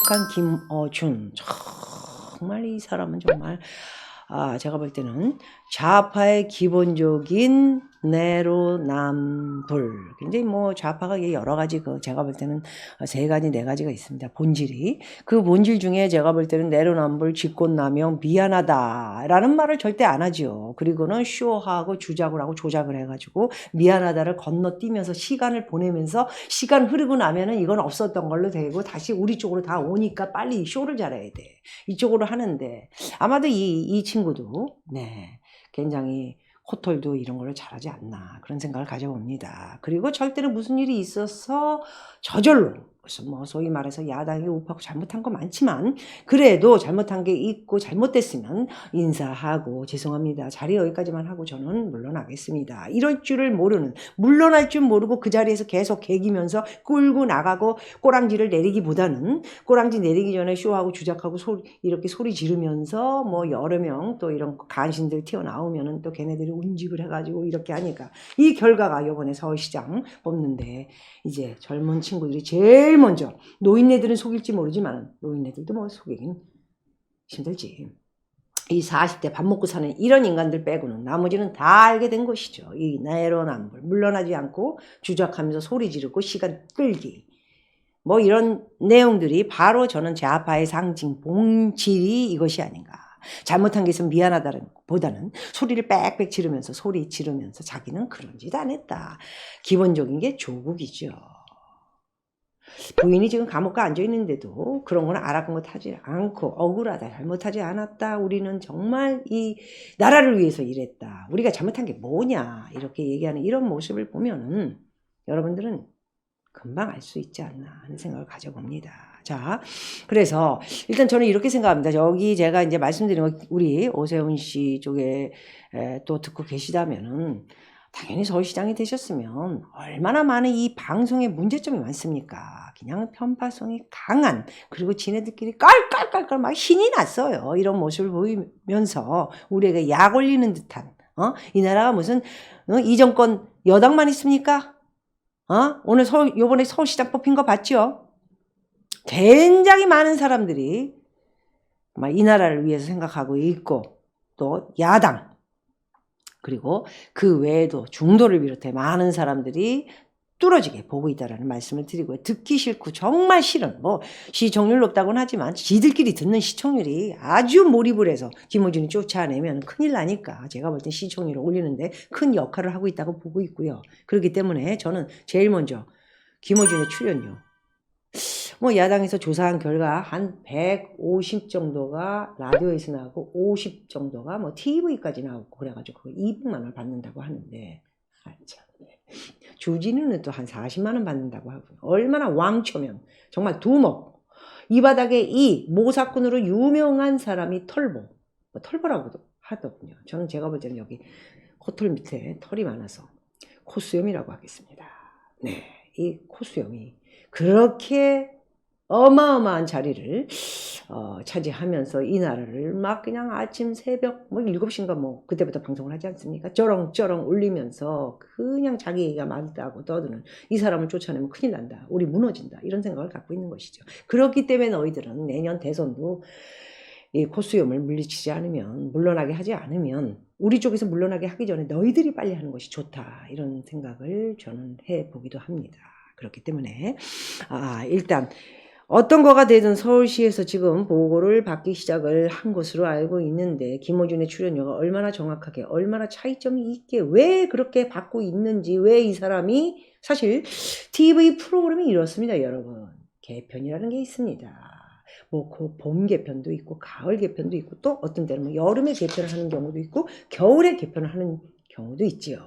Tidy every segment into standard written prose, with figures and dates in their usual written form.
정확한 김어준. 정말 이 사람은 정말 제가 볼 때는 좌파의 기본적인 내로남불. 굉장히 뭐 좌파가 여러 가지 제가 볼 때는 세 가지, 네 가지가 있습니다. 본질이. 그 본질 중에 제가 볼 때는 내로남불, 직권남용, 미안하다라는 말을 절대 안 하죠. 그리고는 쇼하고 주작을 하고 조작을 해가지고 미안하다를 건너뛰면서 시간을 보내면서 시간 흐르고 나면은 이건 없었던 걸로 되고 다시 우리 쪽으로 다 오니까 빨리 쇼를 잘해야 돼. 이쪽으로 하는데 아마도 이 친구도 네 굉장히 호털도 이런 걸 잘하지 않나 그런 생각을 가져봅니다. 그리고 절대로 무슨 일이 있어서 저절로 무슨 뭐 소위 말해서 야당이 우파고 잘못한 거 많지만 그래도 잘못한 게 있고 잘못됐으면 인사하고 죄송합니다. 자리 여기까지만 하고 저는 물러나겠습니다. 이럴 줄을 모르는 물러날 줄 모르고 그 자리에서 계속 개기면서 끌고 나가고 꼬랑지를 내리기보다는 꼬랑지 내리기 전에 쇼하고 주작하고 이렇게 소리 지르면서 뭐 여러 명 또 이런 간신들 튀어나오면은 또 걔네들이 운집을 해가지고 이렇게 하니까 이 결과가 이번에 서울시장 뽑는데 이제 젊은 친구들이 제일 먼저 노인네들은 속일지 모르지만 노인네들도 뭐 속이긴 힘들지. 이 40대 밥 먹고 사는 이런 인간들 빼고는 나머지는 다 알게 된 것이죠. 이 내로남불 물러나지 않고 주작하면서 소리 지르고 시간 끌기 뭐 이런 내용들이 바로 저는 좌파의 상징 본질이 이것이 아닌가. 잘못한 게 있으면 미안하다는 보다는 소리를 빽빽 지르면서 소리 지르면서 자기는 그런 짓 안 했다. 기본적인 게 조국이죠. 부인이 지금 감옥에 앉아 있는데도 그런 건 아랑곳하지 않고 억울하다, 잘못하지 않았다. 우리는 정말 이 나라를 위해서 일했다. 우리가 잘못한 게 뭐냐 이렇게 얘기하는 이런 모습을 보면은 여러분들은 금방 알 수 있지 않나 하는 생각을 가져봅니다. 자, 그래서 일단 저는 이렇게 생각합니다. 여기 제가 이제 말씀드린 거 우리 오세훈 씨 쪽에 또 듣고 계시다면은 당연히 서울시장이 되셨으면 얼마나 많은 이 방송의 문제점이 많습니까? 그냥 편파성이 강한 그리고 지네들끼리 깔깔깔깔 막 신이 났어요. 이런 모습을 보이면서 우리에게 약 올리는 듯한 이 나라가 무슨 이 정권 여당만 있습니까? 오늘 요번에 서울시장 뽑힌 거 봤죠? 굉장히 많은 사람들이 이 나라를 위해서 생각하고 있고 또 야당 그리고 그 외에도 중도를 비롯해 많은 사람들이 뚫어지게 보고 있다라는 말씀을 드리고요. 듣기 싫고 정말 싫은 시청률 높다고는 하지만 지들끼리 듣는 시청률이 아주 몰입을 해서 김어준이 쫓아내면 큰일 나니까 제가 볼 땐 시청률을 올리는데 큰 역할을 하고 있다고 보고 있고요. 그렇기 때문에 저는 제일 먼저 김어준의 출연료 야당에서 조사한 결과 한 150 정도가 라디오에서 나오고 50 정도가 TV까지 나오고 그래가지고 200만 원을 받는다고 하는데 주진우는 또 한 40만 원 받는다고 하고요. 얼마나 왕초면 정말 두목 이 바닥에 이 모사꾼으로 유명한 사람이 털보라고도 하더군요. 저는 제가 볼 때는 여기 코털 밑에 털이 많아서 코수염이라고 하겠습니다. 네, 이 코수염이 그렇게 어마어마한 자리를 차지하면서 이 나라를 막 그냥 아침 새벽 7시인가 그때부터 방송을 하지 않습니까? 쩌렁쩌렁 울리면서 그냥 자기 얘기가 맞다고 떠드는 이 사람을 쫓아내면 큰일 난다. 우리 무너진다. 이런 생각을 갖고 있는 것이죠. 그렇기 때문에 너희들은 내년 대선도 이 코수염을 물리치지 않으면 물러나게 하지 않으면 우리 쪽에서 물러나게 하기 전에 너희들이 빨리 하는 것이 좋다. 이런 생각을 저는 해보기도 합니다. 그렇기 때문에 일단 어떤 거가 되든 서울시에서 지금 보고를 받기 시작을 한 것으로 알고 있는데 김어준의 출연료가 얼마나 정확하게 얼마나 차이점이 있게 왜 그렇게 받고 있는지 왜 이 사람이 사실 TV 프로그램이 이렇습니다. 여러분 개편이라는 게 있습니다. 봄 개편도 있고 가을 개편도 있고 또 어떤 때는 여름에 개편을 하는 경우도 있고 겨울에 개편을 하는 경우도 있지요.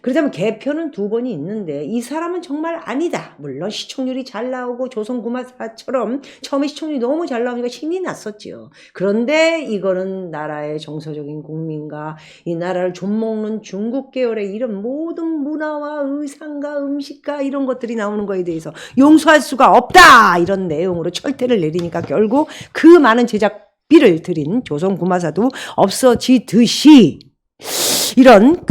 그렇다면 개편은 2번이 있는데 이 사람은 정말 아니다. 물론 시청률이 잘 나오고 조선구마사처럼 처음에 시청률이 너무 잘 나오니까 신이 났었지요. 그런데 이거는 나라의 정서적인 국민과 이 나라를 좀먹는 중국 계열의 이런 모든 문화와 의상과 음식과 이런 것들이 나오는 거에 대해서 용서할 수가 없다. 이런 내용으로 철퇴를 내리니까 결국 그 많은 제작비를 들인 조선구마사도 없어지듯이 이런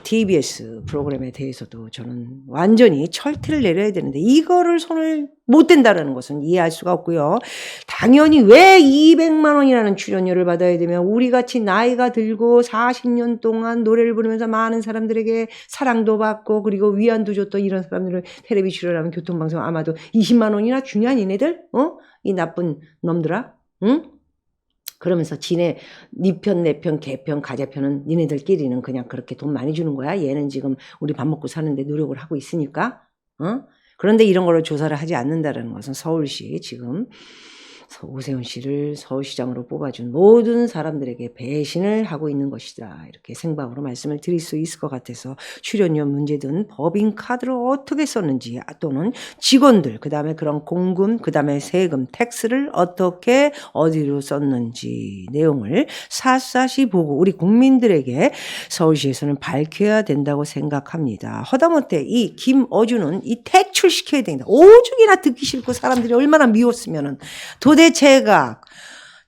TBS 프로그램에 대해서도 저는 완전히 철퇴를 내려야 되는데 이거를 손을 못 댄다는 것은 이해할 수가 없고요. 당연히 왜 200만 원이라는 출연료를 받아야 되면 우리같이 나이가 들고 40년 동안 노래를 부르면서 많은 사람들에게 사랑도 받고 그리고 위안도 줬던 이런 사람들을 텔레비 출연하면 교통방송 아마도 20만 원이나 주냐 니네들? 이 나쁜 놈들아? 응? 그러면서 네 편, 내 편, 걔 편, 가재 편은 니네들끼리는 그냥 그렇게 돈 많이 주는 거야. 얘는 지금 우리 밥 먹고 사는데 노력을 하고 있으니까. 그런데 이런 걸로 조사를 하지 않는다는 것은 서울시 지금 오세훈 씨를 서울시장으로 뽑아준 모든 사람들에게 배신을 하고 있는 것이다. 이렇게 생방으로 말씀을 드릴 수 있을 것 같아서 출연료 문제든 법인카드를 어떻게 썼는지 또는 직원들 그 다음에 그런 공금 그 다음에 세금 텍스를 어떻게 어디로 썼는지 내용을 샅샅이 보고 우리 국민들에게 서울시에서는 밝혀야 된다고 생각합니다. 허다못해 이 김어준은 이 퇴출시켜야 된다. 오죽이나 듣기 싫고 사람들이 얼마나 미웠으면은 도대체가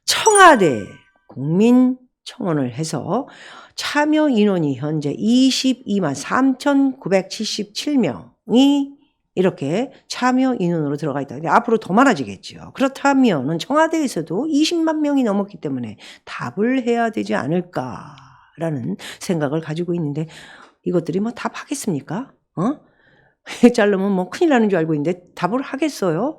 청와대 국민청원을 해서 참여 인원이 현재 22만 3,977명이 이렇게 참여 인원으로 들어가 있다. 앞으로 더 많아지겠죠. 그렇다면 청와대에서도 20만 명이 넘었기 때문에 답을 해야 되지 않을까라는 생각을 가지고 있는데 이것들이 뭐 답하겠습니까? 자르면 뭐 큰일 나는 줄 알고 있는데 답을 하겠어요?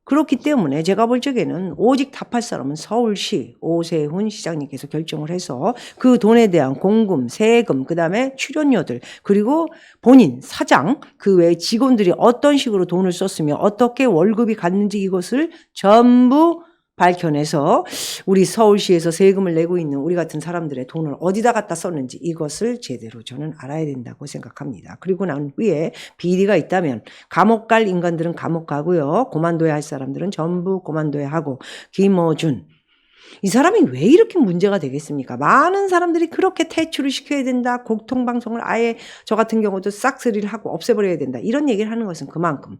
그렇기 때문에 제가 볼 적에는 오직 답할 사람은 서울시 오세훈 시장님께서 결정을 해서 그 돈에 대한 공금, 세금, 그 다음에 출연료들 그리고 본인, 사장, 그 외 직원들이 어떤 식으로 돈을 썼으며 어떻게 월급이 갔는지 이것을 전부 밝혀내서 우리 서울시에서 세금을 내고 있는 우리 같은 사람들의 돈을 어디다 갖다 썼는지 이것을 제대로 저는 알아야 된다고 생각합니다. 그리고 난 후에 비리가 있다면 감옥 갈 인간들은 감옥 가고요. 고만둬야 할 사람들은 전부 고만둬야 하고 김어준 이 사람이 왜 이렇게 문제가 되겠습니까? 많은 사람들이 그렇게 퇴출을 시켜야 된다. 공통방송을 아예 저 같은 경우도 싹쓸이를 하고 없애버려야 된다. 이런 얘기를 하는 것은 그만큼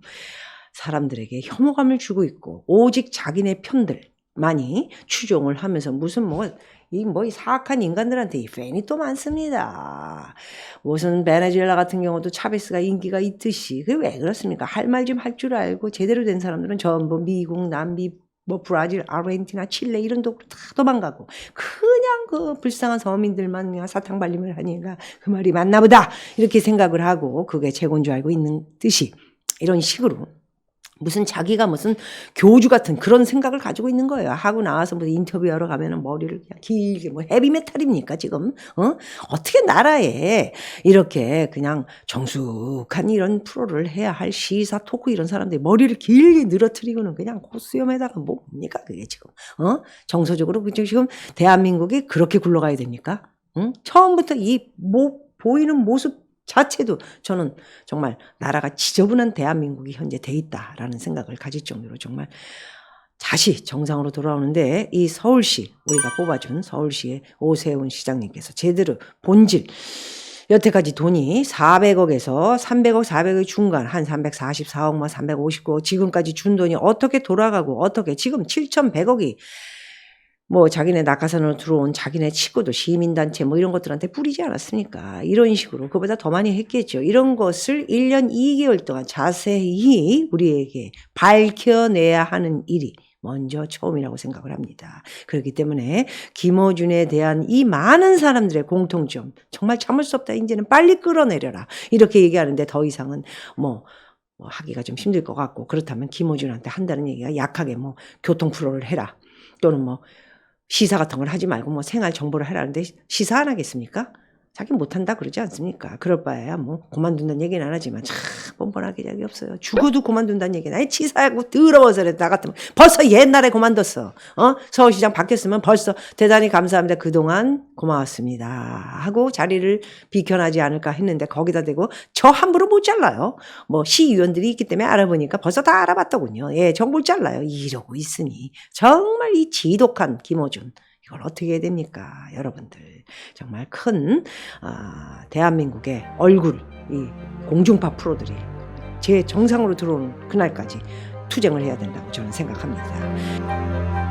사람들에게 혐오감을 주고 있고 오직 자기네 편들만이 추종을 하면서 무슨 이 사악한 인간들한테 이 팬이 또 많습니다. 무슨 베네수엘라 같은 경우도 차베스가 인기가 있듯이 그게 왜 그렇습니까? 할 말 좀 할 줄 알고 제대로 된 사람들은 전부 미국, 남미, 브라질, 아르헨티나, 칠레 이런 데로 다 도망가고 그냥 그 불쌍한 서민들만 그냥 사탕 발림을 하니까 그 말이 맞나 보다 이렇게 생각을 하고 그게 최고인 줄 알고 있는 듯이 이런 식으로 무슨 자기가 무슨 교주 같은 그런 생각을 가지고 있는 거예요. 하고 나와서 뭐 인터뷰하러 가면은 머리를 그냥 길게 헤비메탈입니까 지금? 어떻게 나라에 이렇게 그냥 정숙한 이런 프로를 해야 할 시사 토크 이런 사람들이 머리를 길게 늘어뜨리고는 그냥 고수염에다가 뭡니까 그게 지금? 정서적으로 지금 대한민국이 그렇게 굴러가야 됩니까? 처음부터 보이는 모습 자체도 저는 정말 나라가 지저분한 대한민국이 현재 돼 있다라는 생각을 가질 정도로 정말 다시 정상으로 돌아오는데 이 서울시 우리가 뽑아준 서울시의 오세훈 시장님께서 제대로 본질 여태까지 돈이 400억에서 300억 400억 중간 한 344억만 359억 지금까지 준 돈이 어떻게 돌아가고 어떻게 지금 7,100억이 자기네 낙하산으로 들어온 자기네 친구도 시민단체 이런 것들한테 뿌리지 않았습니까? 이런 식으로 그보다 더 많이 했겠죠. 이런 것을 1년 2개월 동안 자세히 우리에게 밝혀내야 하는 일이 먼저 처음이라고 생각을 합니다. 그렇기 때문에 김어준에 대한 이 많은 사람들의 공통점 정말 참을 수 없다. 이제는 빨리 끌어내려라. 이렇게 얘기하는데 더 이상은 하기가 좀 힘들 것 같고 그렇다면 김어준한테 한다는 얘기가 약하게 교통 프로를 해라. 또는 시사 같은 걸 하지 말고 생활 정보를 하라는데 시사 안 하겠습니까? 자기 못한다 그러지 않습니까? 그럴 바에야 그만둔다는 얘기는 안 하지만 참 뻔뻔하게 자기 없어요. 죽어도 그만둔다는 얘기는 아니 치사하고 더러워서 나 같으면 벌써 옛날에 그만뒀어. 서울시장 바뀌었으면 벌써 대단히 감사합니다. 그동안 고마웠습니다. 하고 자리를 비켜나지 않을까 했는데 거기다 대고 저 함부로 못 잘라요. 시의원들이 있기 때문에 알아보니까 벌써 다 알아봤더군요. 예, 정보를 잘라요. 이러고 있으니 정말 이 지독한 김어준 이걸 어떻게 해야 됩니까? 여러분들 정말 큰 대한민국의 얼굴 이 공중파 프로들이 제 정상으로 들어오는 그날까지 투쟁을 해야 된다고 저는 생각합니다.